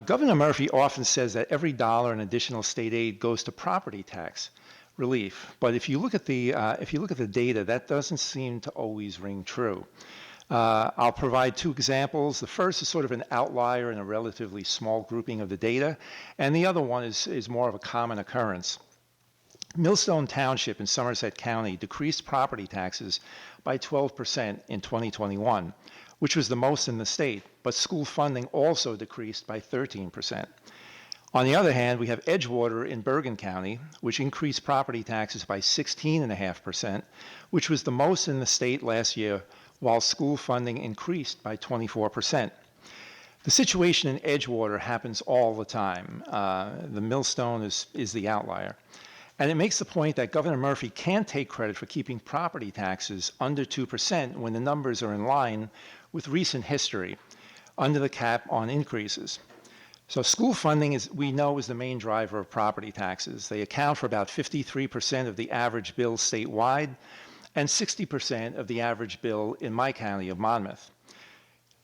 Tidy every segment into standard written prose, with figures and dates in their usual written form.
Governor Murphy often says that every dollar in additional state aid goes to property tax relief, but if you look at the data, that doesn't seem to always ring true. I'll provide two examples. The first is sort of an outlier in a relatively small grouping of the data, and the other one is more of a common occurrence. Millstone Township in Somerset County decreased property taxes by 12% in 2021, which was the most in the state, but school funding also decreased by 13%. On the other hand, we have Edgewater in Bergen County, which increased property taxes by 16.5%, which was the most in the state last year, while school funding increased by 24%. The situation in Edgewater happens all the time. The Millstone is the outlier. And it makes the point that Governor Murphy can't take credit for keeping property taxes under 2% when the numbers are in line with recent history, under the cap on increases. So school funding, we know, is the main driver of property taxes. They account for about 53% of the average bill statewide and 60% of the average bill in my county of Monmouth.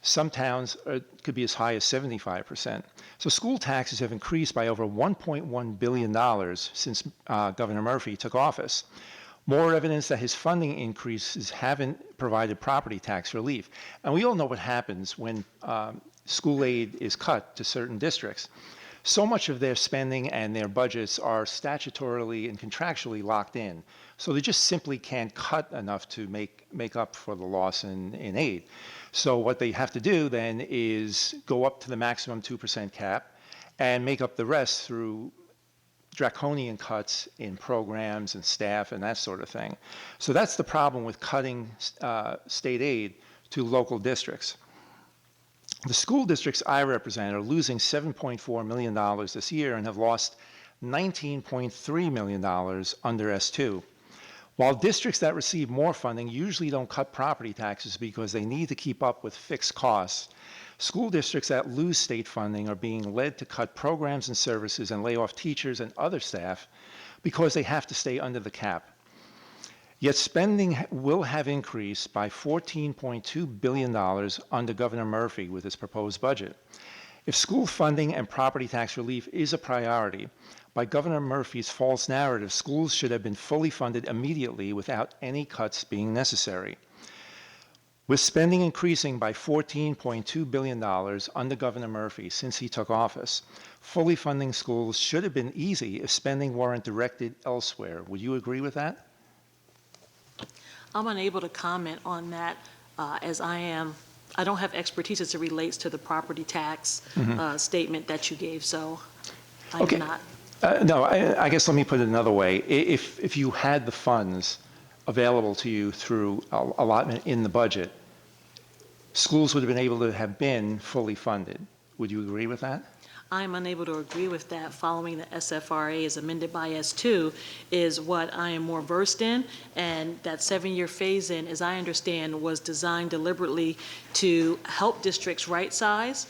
Some towns could be as high as 75%. So school taxes have increased by over $1.1 billion since Governor Murphy took office. More evidence that his funding increases haven't provided property tax relief. And we all know what happens when school aid is cut to certain districts. So much of their spending and their budgets are statutorily and contractually locked in. So they just simply can't cut enough to make up for the loss in aid. So what they have to do then is go up to the maximum 2% cap and make up the rest through draconian cuts in programs and staff and that sort of thing. So that's the problem with cutting state aid to local districts. The school districts I represent are losing $7.4 million this year and have lost $19.3 million under S2. While districts that receive more funding usually don't cut property taxes because they need to keep up with fixed costs, school districts that lose state funding are being led to cut programs and services and lay off teachers and other staff because they have to stay under the cap. Yet spending will have increased by $14.2 billion under Governor Murphy with his proposed budget. If school funding and property tax relief is a priority, by Governor Murphy's false narrative, schools should have been fully funded immediately without any cuts being necessary. With spending increasing by $14.2 billion under Governor Murphy since he took office, fully funding schools should have been easy if spending weren't directed elsewhere. Would you agree with that? I'm unable to comment on that as I don't have expertise as it relates to the property tax statement that you gave, so I cannot. No, I guess let me put it another way. If you had the funds available to you through allotment in the budget, schools would have been able to have been fully funded. Would you agree with that? I'm unable to agree with that. Following the SFRA as amended by S2 is what I am more versed in, and that 7-year phase-in, as I understand, was designed deliberately to help districts right size,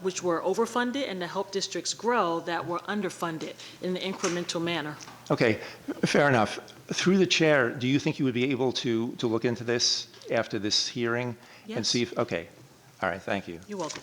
which were overfunded, and to help districts grow that were underfunded in an incremental manner. Okay, fair enough. Through the chair, do you think you would be able to look into this after this hearing? Yes. And see if, okay. All right, thank you. You're welcome.